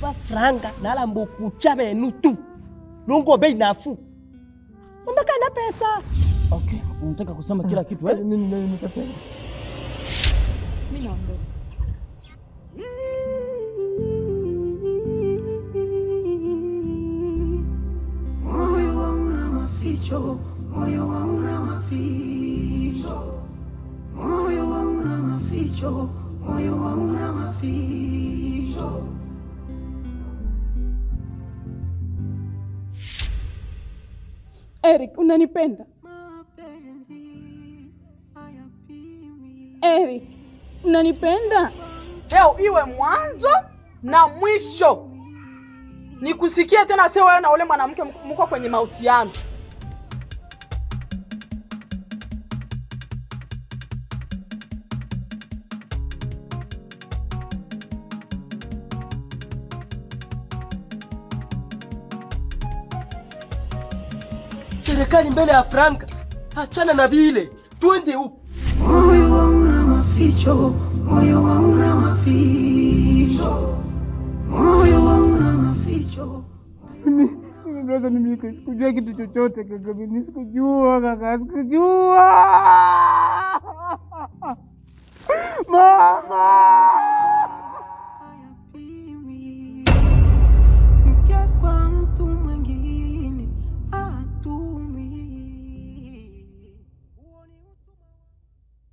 ba franga nala mboku chabe nutu. Longo bei nafu. Mbaka na pesa. Okay, unataka kusema kila kitu eh? Mimi nikasema. Mimi naomba. Moyo wangu na maficho, moyo wangu na maficho. Moyo wangu na maficho, moyo wangu na maficho. Eric, unanipenda? Eric, unanipenda? Leo iwe mwanzo na mwisho. Nikusikie tena sio wewe na ule mwanamke mko kwenye mahusiano. Serikali mbele ya franga. Achana na vile. Twende huko. Moyo wangu na maficho, moyo wangu na maficho. Moyo wangu na maficho. Mimi sikujua kitu chochote kaka, mimi sikujua kaka, sikujua. Mama!